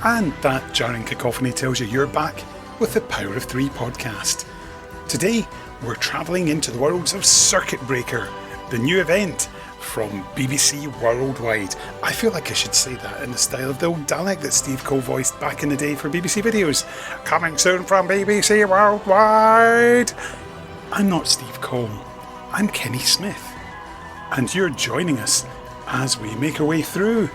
And that jarring cacophony tells you you're back with the Power of Three podcast. Today, we're travelling into the worlds of Circuit Breaker, the new event from BBC Worldwide. I feel like I should say that in the style of the old Dalek that Steve Cole voiced back in the day for BBC videos. Coming soon from BBC Worldwide. I'm not Steve Cole, I'm Kenny Smith. And you're joining us as we make our way through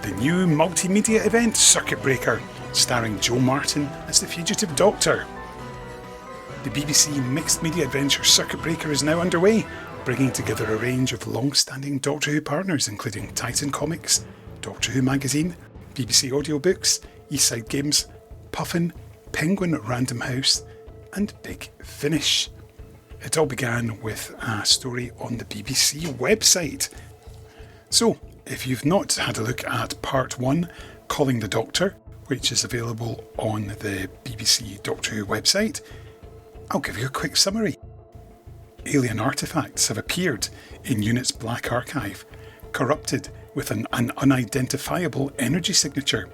the new multimedia event Circuit Breaker, starring Joe Martin as the Fugitive Doctor. The BBC mixed media adventure Circuit Breaker is now underway, bringing together a range of long-standing Doctor Who partners including Titan Comics, Doctor Who Magazine, BBC Audiobooks, Eastside Games, Puffin, Penguin Random House and Big Finish. It all began with a story on the BBC website. So, if you've not had a look at part 1, Calling the Doctor, which is available on the BBC Doctor Who website, I'll give you a quick summary. Alien artefacts have appeared in UNIT's Black Archive, corrupted with an unidentifiable energy signature.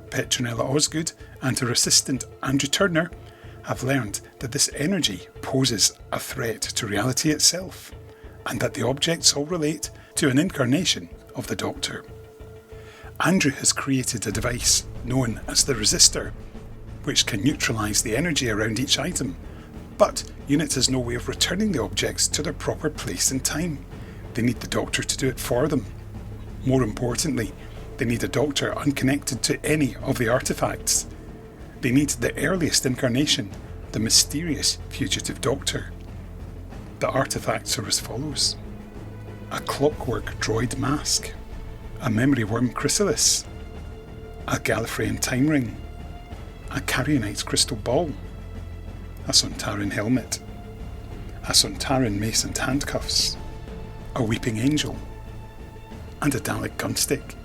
Petronella Osgood and her assistant Andrew Turner have learned that this energy poses a threat to reality itself, and that the objects all relate to an incarnation of the Doctor. Andrew has created a device known as the Resistor, which can neutralise the energy around each item, but UNIT has no way of returning the objects to their proper place and time. They need the Doctor to do it for them. More importantly, they need a Doctor unconnected to any of the artefacts. They need the earliest incarnation, the mysterious Fugitive Doctor. The artefacts are as follows: a clockwork droid mask, a memory worm chrysalis, a Gallifreyan time ring, a Carionite crystal ball, a Sontaran helmet, a Sontaran mace and handcuffs, a weeping angel, and a Dalek gunstick.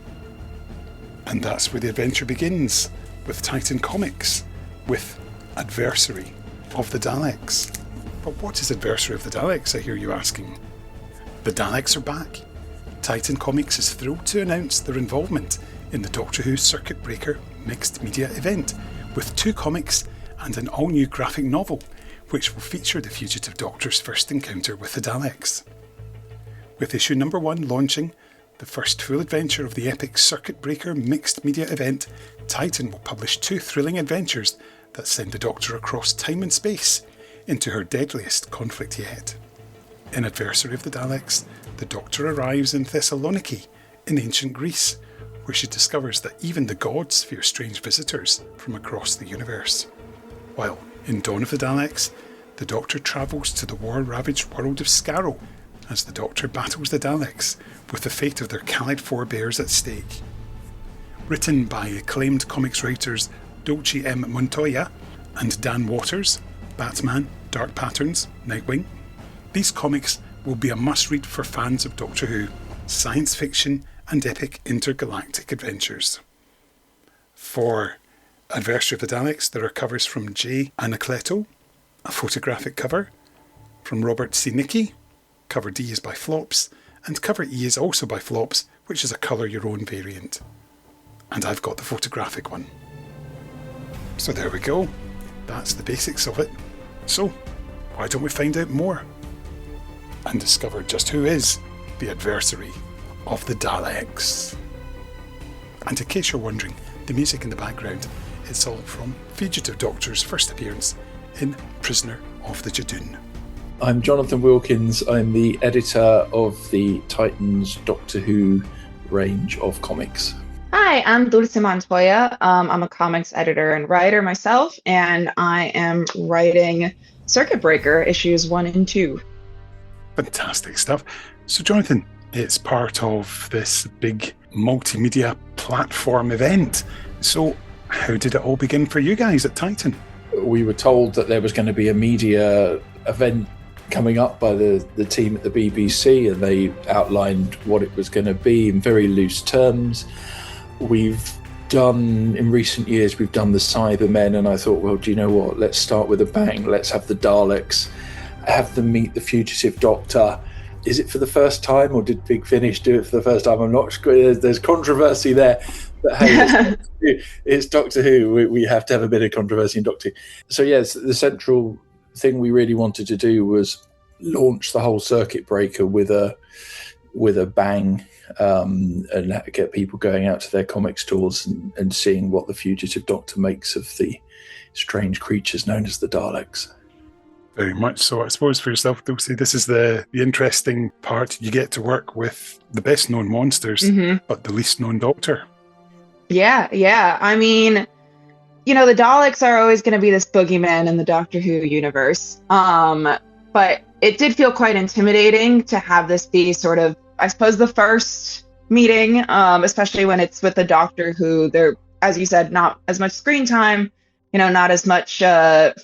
And that's where the adventure begins, with Titan Comics, with Adversary of the Daleks. But what is Adversary of the Daleks, I hear you asking? The Daleks are back. Titan Comics is thrilled to announce their involvement in the Doctor Who Circuit Breaker mixed media event, with 2 comics and an all-new graphic novel, which will feature the Fugitive Doctor's first encounter with the Daleks. With issue number 1 launching, the first full adventure of the epic Circuit Breaker mixed media event, Titan will publish 2 thrilling adventures that send the Doctor across time and space into her deadliest conflict yet. In Adversary of the Daleks, the Doctor arrives in Thessaloniki, in ancient Greece, where she discovers that even the gods fear strange visitors from across the universe. While in Dawn of the Daleks, the Doctor travels to the war-ravaged world of Skaro, as the Doctor battles the Daleks, with the fate of their Khalid forebears at stake. Written by acclaimed comics writers Dulce Montoya and Dan Waters, Batman, Dark Patterns, Nightwing, these comics will be a must-read for fans of Doctor Who, science fiction and epic intergalactic adventures. For Adversary of the Daleks, there are covers from Jay Anacleto, a photographic cover, from Robert C. Nicky, cover D is by Flops, and cover E is also by Flops, which is a colour your own variant. And I've got the photographic one. So there we go. That's the basics of it. So, why don't we find out more? And discover just who is the Adversary of the Daleks. And in case you're wondering, the music in the background is all from Fugitive Doctor's first appearance in Prisoner of the Jadoon. I'm Jonathan Wilkins. I'm the editor of the Titans Doctor Who range of comics. Hi, I'm Dulce Montoya. I'm a comics editor and writer myself, and I am writing Circuit Breaker issues 1 and 2. Fantastic stuff. So Jonathan, It's part of this big multimedia platform event. So how did it all begin for you guys at Titan? We were told that there was going to be a media event coming up by the team at the BBC, and they outlined what it was going to be in very loose terms. In recent years, we've done the Cybermen, and I thought, well, do you know what? Let's start with a bang. Let's have the Daleks, have them meet the Fugitive Doctor. Is it for the first time, or did Big Finish do it for the first time? I'm not sure. There's controversy there. But hey, it's Doctor Who. We have to have a bit of controversy in Doctor Who. So yes, the central thing we really wanted to do was launch the whole circuit breaker with a bang, and get people going out to their comic stores and seeing what the Fugitive Doctor makes of the strange creatures known as the Daleks. Very much so. I suppose for yourself, Dulce, this is the interesting part. You get to work with the best known monsters, but the least known Doctor. Yeah. I mean, the Daleks are always going to be this boogeyman in the Doctor Who universe. But it did feel quite intimidating to have this be sort of, I suppose, the first meeting, especially when it's with the Doctor Who. They're, as you said, not as much screen time, not as much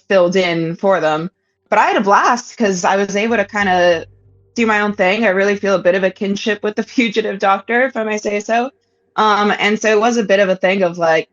filled in for them. But I had a blast because I was able to kind of do my own thing. I really feel a bit of a kinship with the Fugitive Doctor, if I may say so. And so it was a bit of a thing of like,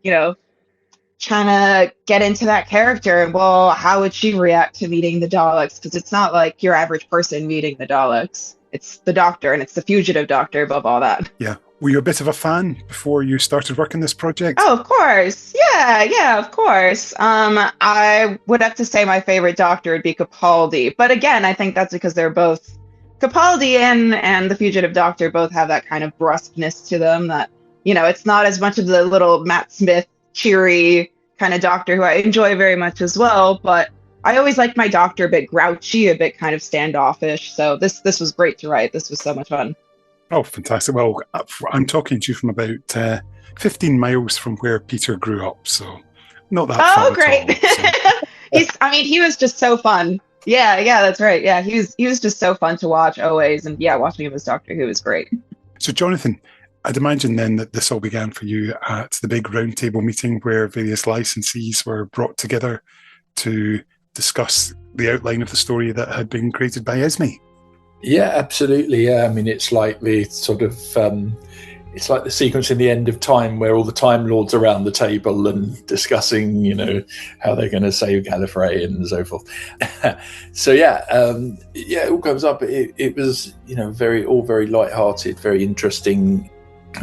trying to get into that character. Well, how would she react to meeting the Daleks? Because it's not like your average person meeting the Daleks. It's the Doctor, and it's the Fugitive Doctor above all that. Yeah. Were you a bit of a fan before you started working this project? Oh, of course. Yeah, of course. I would have to say my favorite Doctor would be Capaldi. But again, I think that's because they're both Capaldi and the Fugitive Doctor both have that kind of brusqueness to them that, it's not as much of the little Matt Smith cheery kind of Doctor who I enjoy very much as well. But I always liked my Doctor a bit grouchy, a bit kind of standoffish. So this was great to write. This was so much fun. Oh, fantastic. Well, I'm talking to you from about 15 miles from where Peter grew up, so not that far. Oh, great. At all, so. He was just so fun. Yeah, that's right. Yeah, he was just so fun to watch always. And yeah, watching him as Doctor Who was great. So, Jonathan, I'd imagine then that this all began for you at the big roundtable meeting where various licensees were brought together to discuss the outline of the story that had been created by Esme. Yeah, absolutely. Yeah, it's like the sort of it's like the sequence in the End of Time where all the Time Lords are around the table and discussing, how they're going to save Gallifrey and so forth. So it all comes up. It was, very light-hearted, very interesting.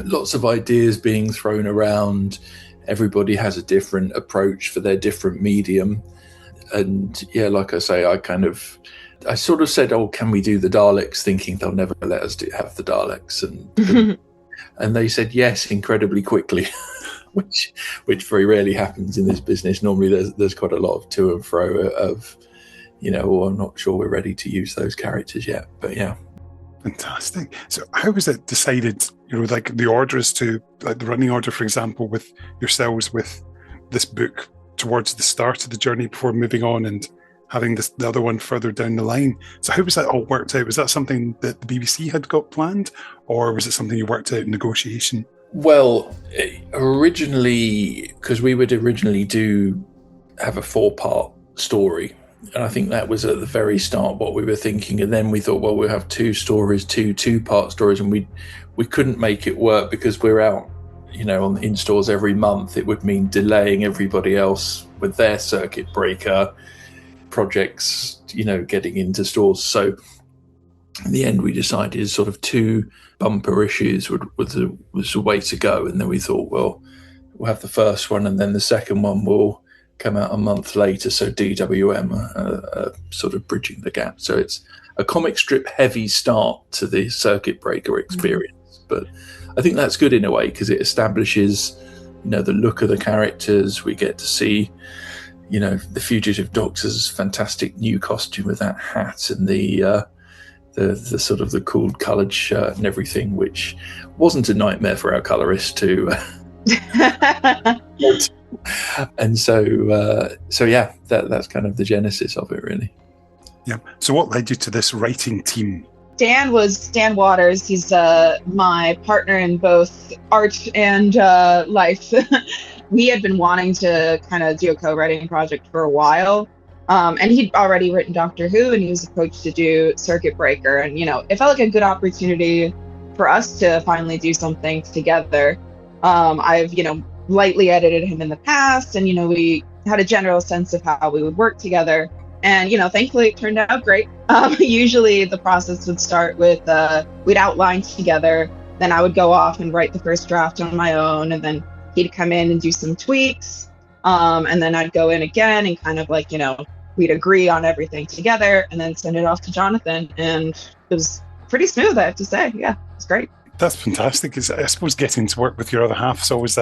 Lots of ideas being thrown around. Everybody has a different approach for their different medium, and like I say, I sort of said, "Oh, can we do the Daleks?" Thinking they'll never let us have the Daleks, and they said yes incredibly quickly, which very rarely happens in this business. Normally, there's quite a lot of to and fro of, I'm not sure we're ready to use those characters yet, but yeah. Fantastic. So, how was it decided? Like the orders to, like the running order, for example, with yourselves with this book towards the start of the journey before moving on and having the other one further down the line. So how was that all worked out? Was that something that the BBC had got planned, or was it something you worked out in negotiation? Well, originally, because we would originally have a 4-part story, and I think that was at the very start what we were thinking. And then we thought, well, we'll have 2 stories, 2-part stories, and we couldn't make it work because we're out, in stores every month. It would mean delaying everybody else with their circuit breaker projects, getting into stores. So in the end, we decided sort of 2 bumper issues was the way to go. And then we thought, well, we'll have the first one, and then the second one will come out a month later. So DWM sort of bridging the gap. So it's a comic strip heavy start to the circuit breaker experience. But I think that's good in a way because it establishes, the look of the characters. We get to see, the Fugitive Doctor's fantastic new costume with that hat and the sort of the cool coloured shirt and everything, which wasn't a nightmare for our colourist to. And so yeah, that's kind of the genesis of it, really. Yeah. So what led you to this writing team? Dan was Dan Waters. He's my partner in both art and life. We had been wanting to kind of do a co-writing project for a while. And he'd already written Doctor Who, and he was approached to do Circuit Breaker. And, it felt like a good opportunity for us to finally do something together. I've, lightly edited him in the past, and, we had a general sense of how we would work together. And, thankfully it turned out great. Usually the process would start with, we'd outline together, then I would go off and write the first draft on my own, and then he'd come in and do some tweaks. And then I'd go in again and kind of like, we'd agree on everything together and then send it off to Jonathan. And it was pretty smooth, I have to say. Yeah, it's great. That's fantastic. I suppose getting to work with your other half is always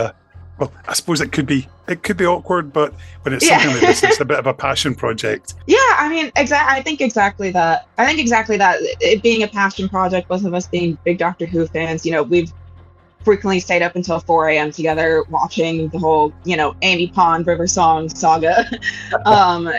well, I suppose it could be awkward, but when it's something like this, it's a bit of a passion project. Yeah, I mean, I think exactly that. It being a passion project, both of us being big Doctor Who fans, we've frequently stayed up until 4 a.m. together watching the whole, Amy Pond River Song saga.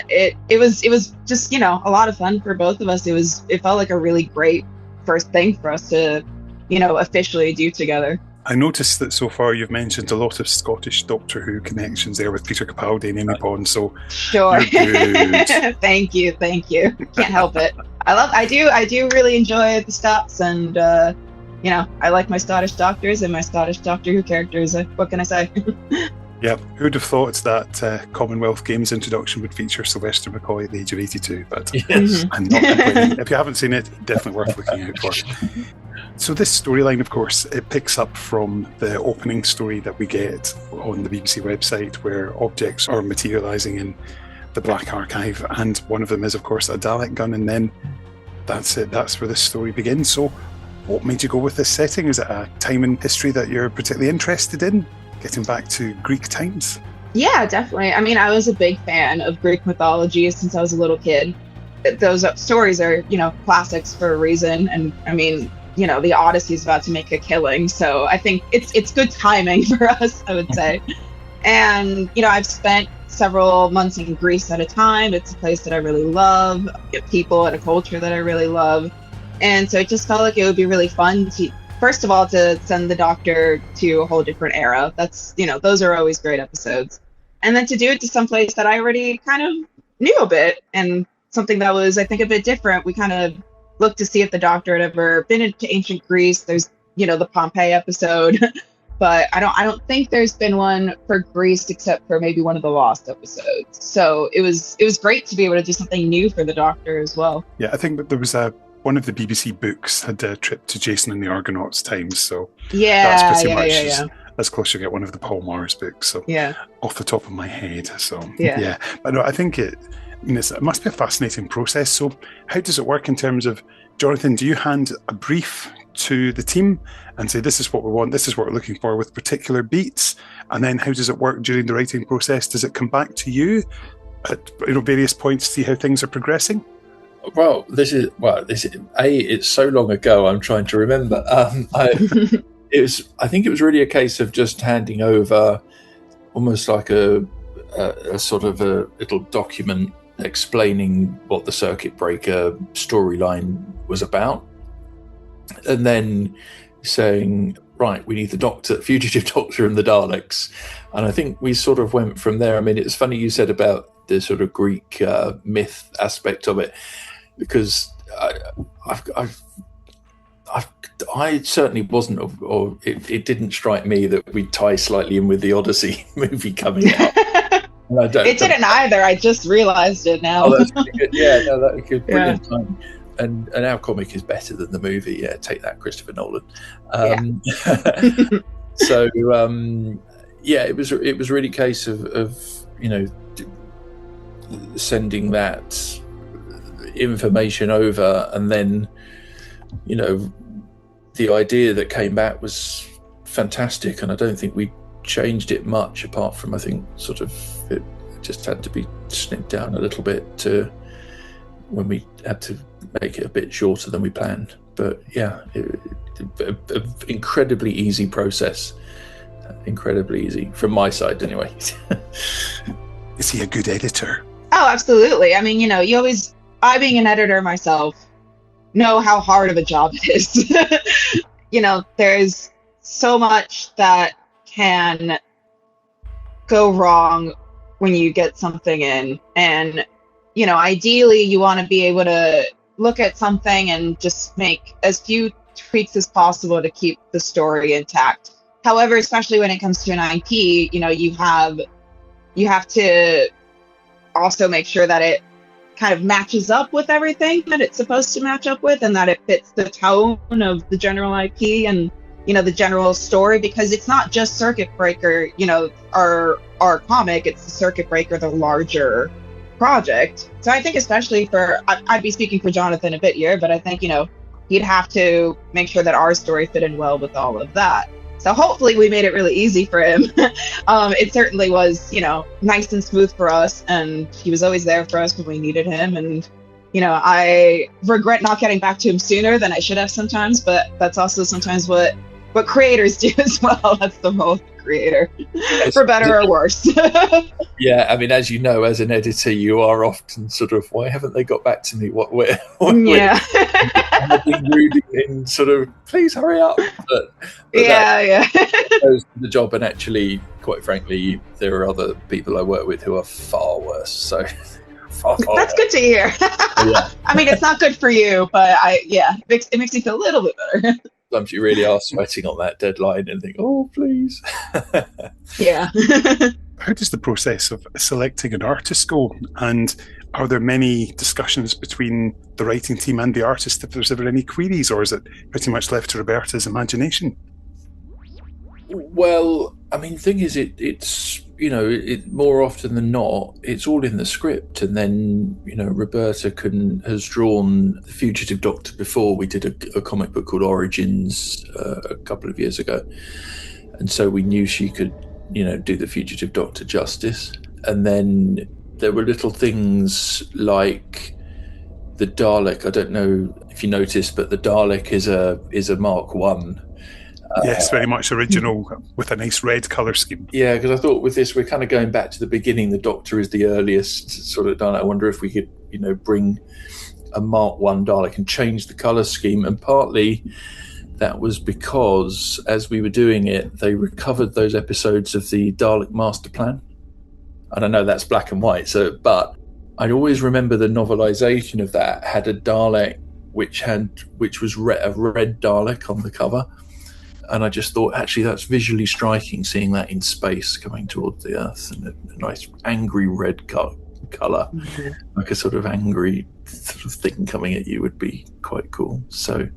It was just, a lot of fun for both of us. It felt like a really great first thing for us to, officially do together. I noticed that so far you've mentioned a lot of Scottish Doctor Who connections there with Peter Capaldi and Amy Pond, so sure. You're good. Thank you. Can't help it. I do really enjoy the Scots, and I like my Scottish doctors and my Scottish Doctor Who characters. What can I say? Yeah, who'd have thought that Commonwealth Games introduction would feature Sylvester McCoy at the age of 82, but Yes. I'm not complaining. If you haven't seen it, definitely worth looking out for. So this storyline, of course, it picks up from the opening story that we get on the BBC website, where objects are materialising in the Black Archive, and one of them is, of course, a Dalek gun, and then that's it. That's where this story begins. So what made you go with this setting? Is it a time in history that you're particularly interested in, getting back to Greek times? Yeah, definitely. I mean, I was a big fan of Greek mythology since I was a little kid. Those stories are, classics for a reason, and I mean, the Odyssey is about to make a killing, so I think it's good timing for us, I would say. And I've spent several months in Greece at a time. It's a place that I really love, people and a culture that I really love, and so it just felt like it would be really fun to, first of all, to send the Doctor to a whole different era. That's those are always great episodes, and then to do it to someplace that I already kind of knew a bit, and something that was, I think, a bit different. We kind of looked to see if the Doctor had ever been into ancient Greece. There's, the Pompeii episode, but I don't think there's been one for Greece except for maybe one of the Lost episodes. So it was great to be able to do something new for the Doctor as well. Yeah, I think that there was one of the BBC books had a trip to Jason and the Argonauts times, so that's pretty much as close you get one of the Paul Mars books. So off the top of my head, so yeah. But no, I think it must be a fascinating process. So how does it work in terms of, Jonathan, do you hand a brief to the team and say, this is what we want, this is what we're looking for with particular beats, and then how does it work during the writing process? Does it come back to you at various points to see how things are progressing? Well, this is it's so long ago, I'm trying to remember. I think it was really a case of just handing over almost like a sort of a little document explaining what the Circuit Breaker storyline was about, and then saying, right, we need the Doctor, Fugitive Doctor and the Daleks. And I think we sort of went from there. I mean, it's funny you said about the sort of Greek myth aspect of it, because I certainly wasn't, or it didn't strike me that we'd tie slightly in with the Odyssey movie coming out. It didn't either. I just realized it now. Oh, that's pretty good. Yeah, no, that was brilliant time. And our comic is better than the movie. Yeah, take that, Christopher Nolan. So it was really a case of sending that information over, and then the idea that came back was fantastic, and I don't think we changed it much, apart from, I think, sort of it just had to be snipped down a little bit to when we had to make it a bit shorter than we planned. But yeah, an incredibly easy process, incredibly easy from my side anyway. Is he a good editor? Oh, absolutely. I mean, I being an editor myself, know how hard of a job it is. There's so much that can go wrong when you get something in. And, ideally you want to be able to look at something and just make as few tweaks as possible to keep the story intact. However, especially when it comes to an IP, you have to also make sure that it kind of matches up with everything that it's supposed to match up with, and that it fits the tone of the general IP and the general story, because it's not just Circuit Breaker, our comic, it's the Circuit Breaker, the larger project. So I think especially I'd be speaking for Jonathan a bit here, but I think he'd have to make sure that our story fit in well with all of that. So hopefully we made it really easy for him. It certainly was, nice and smooth for us, and he was always there for us when we needed him. And, I regret not getting back to him sooner than I should have sometimes, but that's also sometimes what creators do as well. That's the role of the creator, for better or worse. Yeah, I mean, as you know, as an editor, you are often sort of, why haven't they got back to me? Yeah. Rude in sort of, please hurry up. But yeah. Goes to the job, and actually, quite frankly, there are other people I work with who are far worse. So far That's worse. good to hear. Yeah. I mean, it's not good for you, but it makes me feel a little bit better. Sometimes you really are sweating on that deadline and think, oh, please. Yeah. How does the process of selecting an artist go? And are there many discussions between the writing team and the artist if there's ever any queries, or is it pretty much left to Roberta's imagination? Well, I mean, the thing is, it's more often than not, it's all in the script, and then Roberta has drawn the Fugitive Doctor before. We did a comic book called Origins a couple of years ago, and so we knew she could do the Fugitive Doctor justice. And then there were little things like the Dalek. I don't know if you noticed, but the Dalek is a Mark 1. Yes, very much original, with a nice red colour scheme. Yeah, because I thought with this, we're kind of going back to the beginning. The Doctor is the earliest sort of Dalek. I wonder if we could, bring a Mark 1 Dalek and change the colour scheme. And partly that was because, as we were doing it, they recovered those episodes of the Dalek Master Plan. And I know that's black and white, but I'd always remember the novelisation of that had a Dalek which was a red Dalek on the cover. And I just thought, actually, that's visually striking, seeing that in space coming towards the Earth, and a nice angry red colour, mm-hmm. Like a sort of angry sort of thing coming at you would be quite cool. So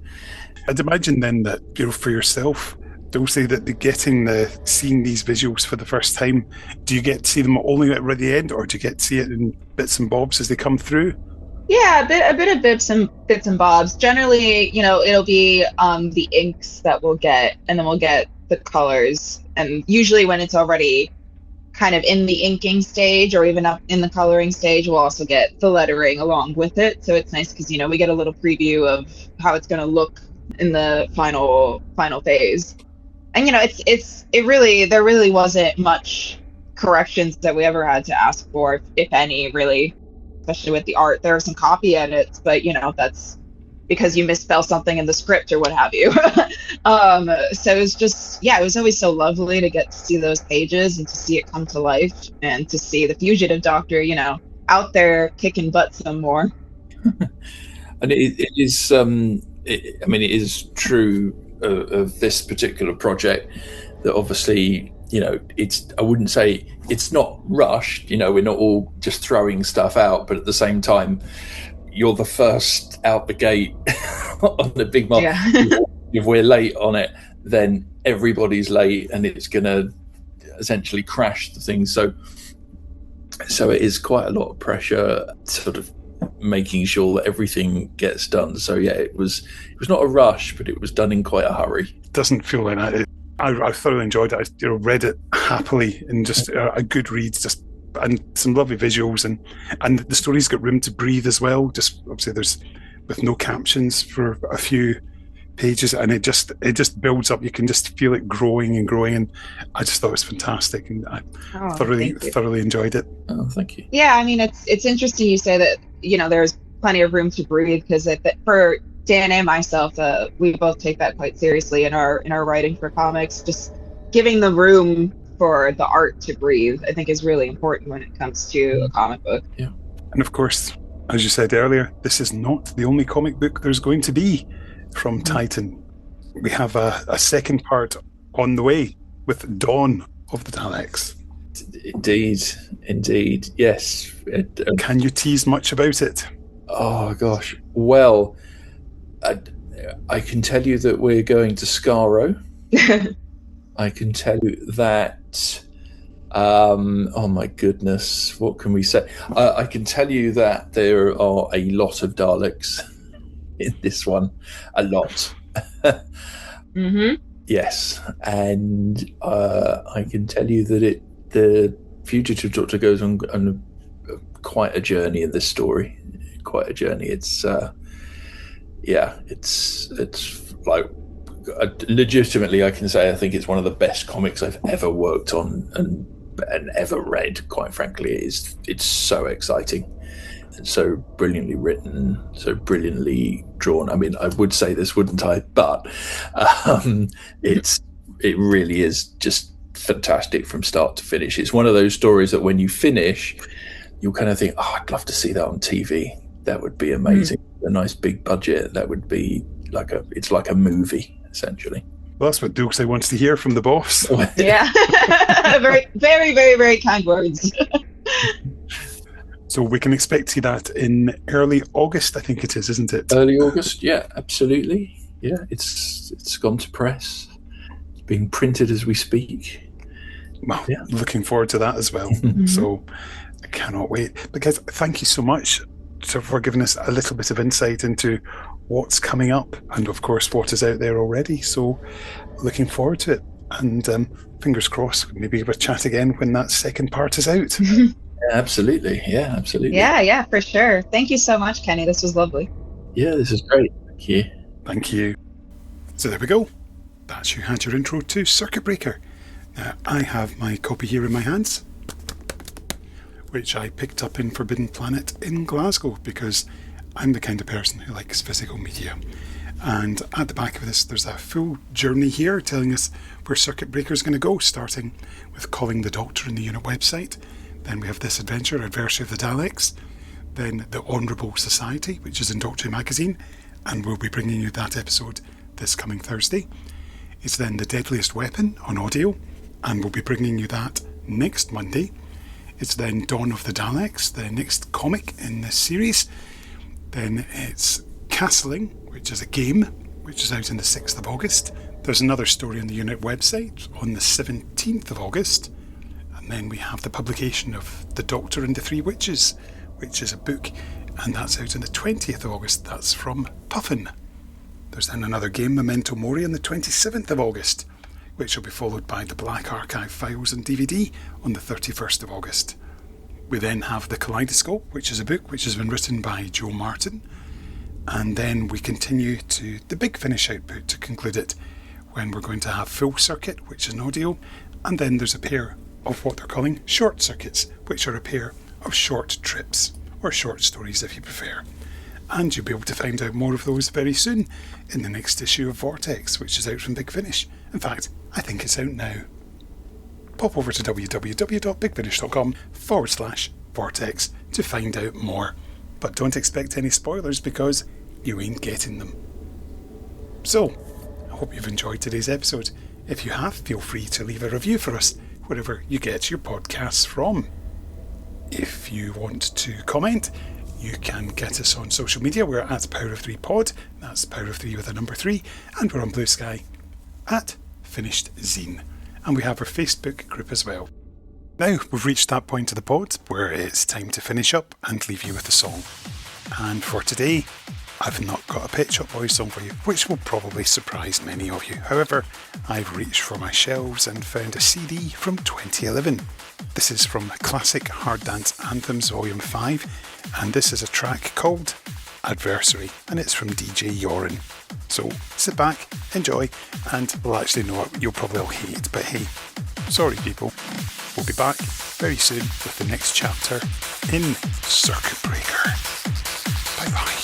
I'd imagine then that, for yourself, Dulce, that seeing these visuals for the first time, do you get to see them only at the end, or do you get to see it in bits and bobs as they come through? Yeah, a bit of bits and bobs. Generally, it'll be the inks that we'll get, and then we'll get the colors. And usually when it's already kind of in the inking stage or even up in the coloring stage, we'll also get the lettering along with it. So it's nice because, we get a little preview of how it's going to look in the final phase. And, there really wasn't much corrections that we ever had to ask for, if any, really. Especially with the art, there are some copy edits, but that's because you misspell something in the script or what have you. So it was just, it was always so lovely to get to see those pages and to see it come to life, and to see the Fugitive Doctor, out there kicking butt some more. And it is, it is true of this particular project that obviously, I wouldn't say it's not rushed, we're not all just throwing stuff out, but at the same time, you're the first out the gate on the big market. Yeah. If we're late on it, then everybody's late, and it's going to essentially crash the thing. So it is quite a lot of pressure, sort of making sure that everything gets done. So yeah, it was not a rush, but it was done in quite a hurry. It doesn't feel like that. I thoroughly enjoyed it. I read it happily, and just a good read, and some lovely visuals, and the story's got room to breathe as well. Just obviously there's with no captions for a few pages, and it just builds up. You can just feel it growing and growing, and I just thought it was fantastic, and I thoroughly enjoyed it. Oh, thank you. Yeah, I mean, it's interesting you say that, there's plenty of room to breathe, because for Dan and myself, we both take that quite seriously in our writing for comics. Just giving the room for the art to breathe, I think, is really important when it comes to a comic book. Yeah. And of course, as you said earlier, this is not the only comic book there's going to be from Titan. We have a second part on the way with Dawn of the Daleks. Indeed, yes. Can you tease much about it? Oh gosh. Well, I can tell you that we're going to Skaro. I can tell you that. Oh my goodness, what can we say? I can tell you that there are a lot of Daleks in this one. A lot. Mm-hmm. Yes, and I can tell you that the Fugitive Doctor goes on quite a journey in this story. Quite a journey. It's like legitimately, I can say I think it's one of the best comics I've ever worked on and ever read. Quite frankly, it's so exciting and so brilliantly written, so brilliantly drawn. I mean, I would say this, wouldn't I? But it really is just fantastic from start to finish. It's one of those stories that when you finish, you'll kind of think, oh, I'd love to see that on TV. That would be amazing. A nice big budget. That would be it's like a movie, essentially. Well, that's what Dulce wants to hear from the boss. Yeah. Very, very, very, very kind words. So we can expect to see that in early August, I think it is, isn't it? Early August, yeah, absolutely. Yeah, it's gone to press. It's being printed as we speak. Well, yeah. Looking forward to that as well. So I cannot wait. Because thank you so much for giving us a little bit of insight into what's coming up and, of course, what is out there already. So looking forward to it. And fingers crossed, maybe we'll chat again when that second part is out. Absolutely. Yeah, absolutely. Yeah, for sure. Thank you so much, Kenny. This was lovely. Yeah, this is great. Thank you. Thank you. So there we go. That's you had your intro to Circuit Breaker. Now, I have my copy here in my hands, which I picked up in Forbidden Planet in Glasgow because I'm the kind of person who likes physical media. And at the back of this, there's a full journey here telling us where Circuit Breaker is going to go, starting with calling the Doctor in the unit website. Then we have this adventure, Adversary of the Daleks. Then The Honourable Society, which is in Doctor magazine, and we'll be bringing you that episode this coming Thursday. It's then The Deadliest Weapon on audio, and we'll be bringing you that next Monday. It's then Dawn of the Daleks, the next comic in this series. Then it's Castling, which is a game, which is out on the 6th of August. There's another story on the unit website on the 17th of August. And then we have the publication of The Doctor and the Three Witches, which is a book, and that's out on the 20th of August. That's from Puffin. There's then another game, Memento Mori, on the 27th of August, which will be followed by the Black Archive files and DVD on the 31st of August. We then have The Kaleidoscope, which is a book which has been written by Joe Martin. And then we continue to the Big Finish output to conclude it, when we're going to have Full Circuit, which is an audio, and then there's a pair of what they're calling short circuits, which are a pair of short trips, or short stories if you prefer. And you'll be able to find out more of those very soon in the next issue of Vortex, which is out from Big Finish. In fact, I think it's out now. Pop over to www.bigfinish.com/Vortex to find out more. But don't expect any spoilers because you ain't getting them. So, I hope you've enjoyed today's episode. If you have, feel free to leave a review for us wherever you get your podcasts from. If you want to comment, you can get us on social media. We're at Power of 3 Pod. That's Power of 3 with a number 3. And we're on Blue Sky at Finished Zine. And we have our Facebook group as well. Now we've reached that point of the pod where it's time to finish up and leave you with a song. And for today, I've not got a Pet Shop Boys song for you, which will probably surprise many of you. However, I've reached for my shelves and found a CD from 2011. This is from Classic Hard Dance Anthems Volume 5, and this is a track called Adversary, and it's from DJ Yorin. So sit back, enjoy, and well, actually no, you'll probably all hate, but hey, sorry people. We'll be back very soon with the next chapter in Circuit Breaker. Bye bye.